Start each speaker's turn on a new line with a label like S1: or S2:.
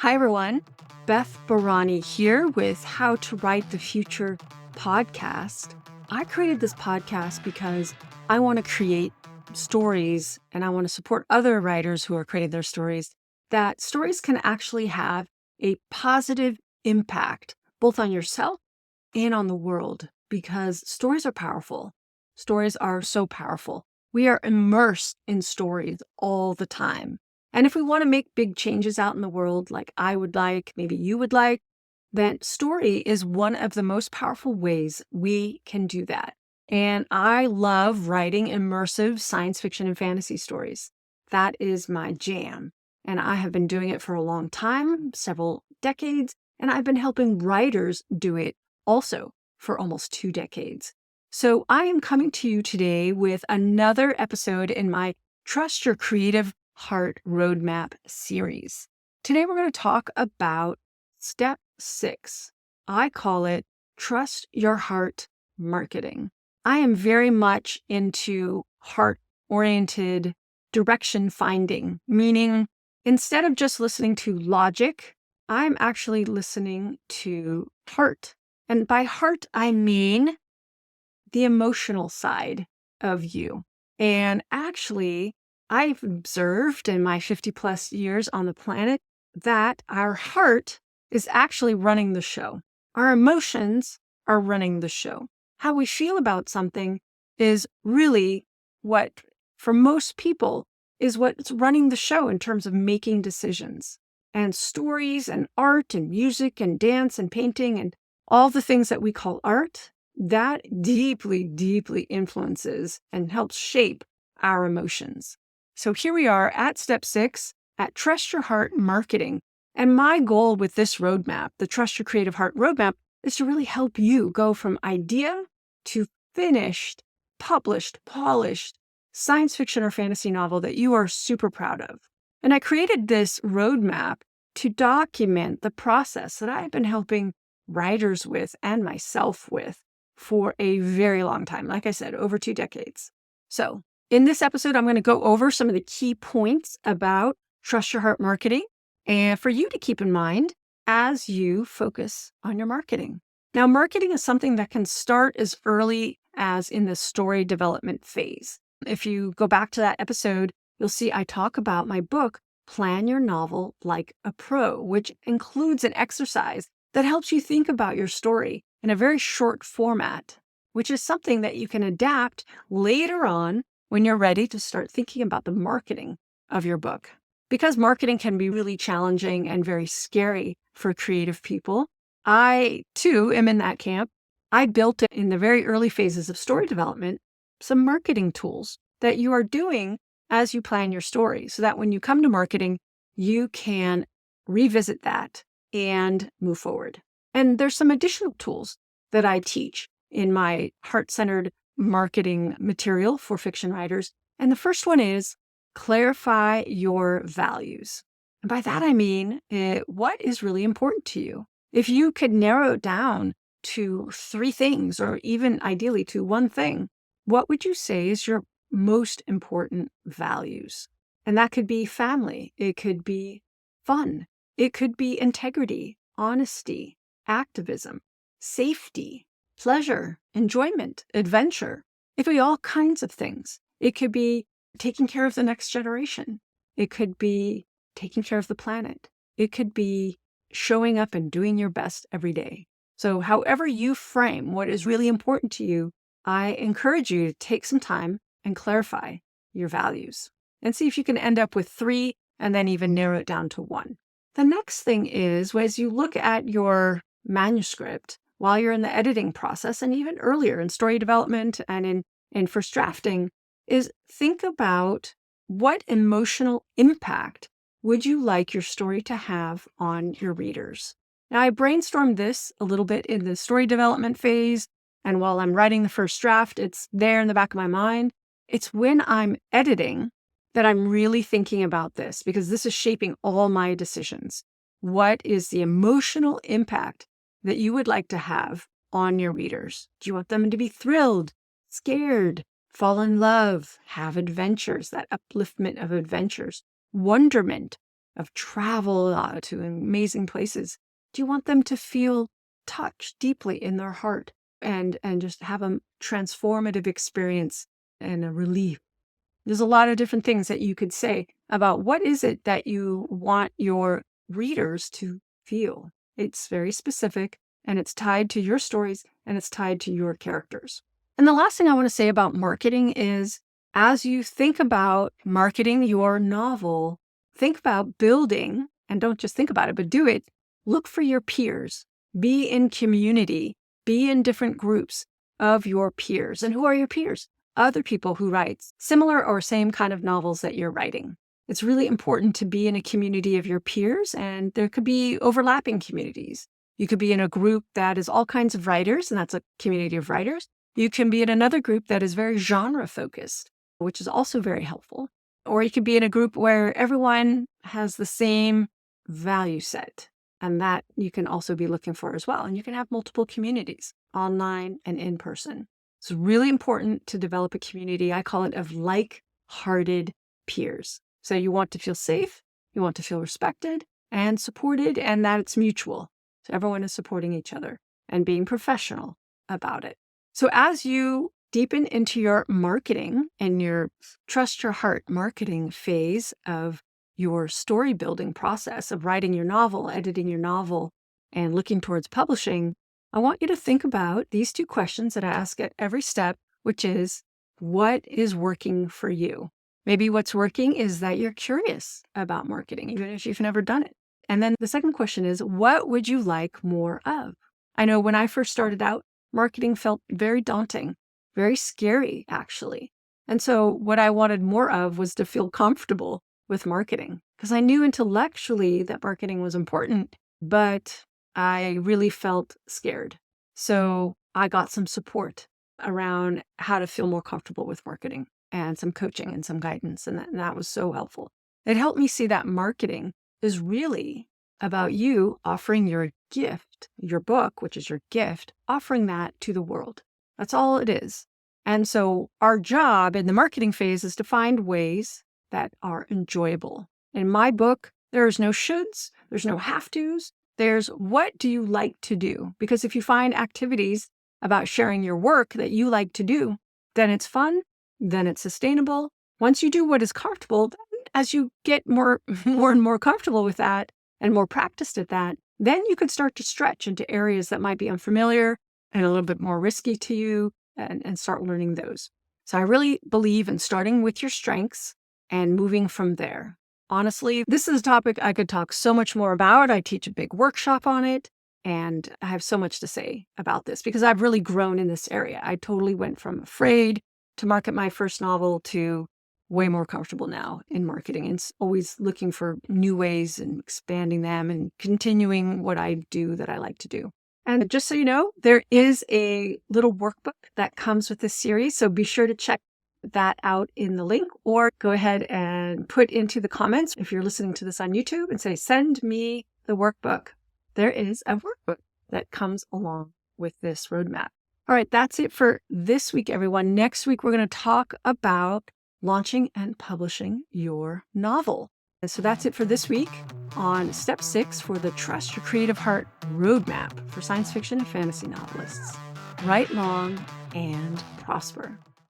S1: Hi, everyone. Beth Barany here with How to Write the Future podcast. I created this podcast because I want to create stories and I want to support other writers who are creating their stories, that stories can actually have a positive impact both on yourself and on the world, because stories are powerful. Stories are so powerful. We are immersed in stories all the time. And if we want to make big changes out in the world, like I would like, maybe you would like, then story is one of the most powerful ways we can do that. And I love writing immersive science fiction and fantasy stories. That is my jam. And I have been doing it for a long time, several decades, and I've been helping writers do it also for almost 2 decades. So I am coming to you today with another episode in my Trust Your Creative Heart Roadmap series. Today we're going to talk about step 6. I call it Trust Your Heart Marketing. I am very much into heart-oriented direction finding, meaning instead of just listening to logic, I'm actually listening to heart. And by heart, I mean the emotional side of you. And actually, I've observed in my 50 plus years on the planet that our heart is actually running the show. Our emotions are running the show. How we feel about something is really what, for most people, is what's running the show in terms of making decisions. And stories and art and music and dance and painting and all the things that we call art, that deeply, deeply influences and helps shape our emotions. So here we are at step 6 at Trust Your Heart Marketing. And my goal with this roadmap, the Trust Your Creative Heart Roadmap, is to really help you go from idea to finished, published, polished science fiction or fantasy novel that you are super proud of. And I created this roadmap to document the process that I've been helping writers with and myself with for a very long time. Like I said, over 2 decades. So in this episode, I'm going to go over some of the key points about Trust Your Heart Marketing and for you to keep in mind as you focus on your marketing. Now, marketing is something that can start as early as in the story development phase. If you go back to that episode, you'll see I talk about my book, Plan Your Novel Like a Pro, which includes an exercise that helps you think about your story in a very short format, which is something that you can adapt later on when you're ready to start thinking about the marketing of your book. Because marketing can be really challenging and very scary for creative people, I too am in that camp. I built it in the very early phases of story development, some marketing tools that you are doing as you plan your story so that when you come to marketing, you can revisit that and move forward. And there's some additional tools that I teach in my heart-centered marketing material for fiction writers. And the first one is clarify your values. And by that, I mean, what is really important to you? If you could narrow it down to 3 things, or even ideally to 1 thing, what would you say is your most important values? And that could be family. It could be fun. It could be integrity, honesty, activism, safety, pleasure, enjoyment, adventure. It could be all kinds of things. It could be taking care of the next generation. It could be taking care of the planet. It could be showing up and doing your best every day. So however you frame what is really important to you, I encourage you to take some time and clarify your values and see if you can end up with 3 and then even narrow it down to 1. The next thing is, as you look at your manuscript while you're in the editing process and even earlier in story development and in first drafting, is think about what emotional impact would you like your story to have on your readers. Now, I brainstormed this a little bit in the story development phase, and while I'm writing the first draft, it's there in the back of my mind. It's when I'm editing that I'm really thinking about this, because this is shaping all my decisions. What is the emotional impact that you would like to have on your readers? Do you want them to be thrilled, scared, fall in love, have adventures, that upliftment of adventures, wonderment, of travel to amazing places? Do you want them to feel touched deeply in their heart and just have a transformative experience and a relief? There's a lot of different things that you could say about what is it that you want your readers to feel. It's very specific and it's tied to your stories and it's tied to your characters. And the last thing I want to say about marketing is as you think about marketing your novel, think about building, and don't just think about it, but do it. Look for your peers, be in community, be in different groups of your peers. And who are your peers? Other people who write similar or same kind of novels that you're writing. It's really important to be in a community of your peers, and there could be overlapping communities. You could be in a group that is all kinds of writers, and that's a community of writers. You can be in another group that is very genre focused, which is also very helpful. Or you could be in a group where everyone has the same value set, and that you can also be looking for as well. And you can have multiple communities, online and in person. It's really important to develop a community, I call it, of like-hearted peers. So you want to feel safe, you want to feel respected and supported, and that it's mutual. So everyone is supporting each other and being professional about it. So as you deepen into your marketing and your trust your heart marketing phase of your story building process of writing your novel, editing your novel, and looking towards publishing, I want you to think about these two questions that I ask at every step, which is, what is working for you? Maybe what's working is that you're curious about marketing, even if you've never done it. And then the second question is, what would you like more of? I know when I first started out, marketing felt very daunting, very scary, actually. And so what I wanted more of was to feel comfortable with marketing, because I knew intellectually that marketing was important, but I really felt scared. So I got some support around how to feel more comfortable with marketing and some coaching and some guidance. And that was so helpful. It helped me see that marketing is really about you offering your gift, your book, which is your gift, offering that to the world. That's all it is. And so our job in the marketing phase is to find ways that are enjoyable. In my book, there's no shoulds, there's no have-tos. There's what do you like to do? Because if you find activities about sharing your work that you like to do, then it's fun, then it's sustainable. Once you do what is comfortable, as you get more and more comfortable with that and more practiced at that, then you can start to stretch into areas that might be unfamiliar and a little bit more risky to you and start learning those. So I really believe in starting with your strengths and moving from there. Honestly, this is a topic I could talk so much more about. I teach a big workshop on it, and I have so much to say about this because I've really grown in this area. I totally went from afraid to market my first novel to way more comfortable now in marketing and always looking for new ways and expanding them and continuing what I do that I like to do. And just so you know, there is a little workbook that comes with this series, so be sure to check that out in the link, or go ahead and put into the comments if you're listening to this on YouTube and say, send me the workbook. There is a workbook that comes along with this roadmap. All right, that's it for this week, everyone. Next week, we're going to talk about launching and publishing your novel. And so that's it for this week on step 6 for the Trust Your Creative Heart roadmap for science fiction and fantasy novelists. Write long and prosper.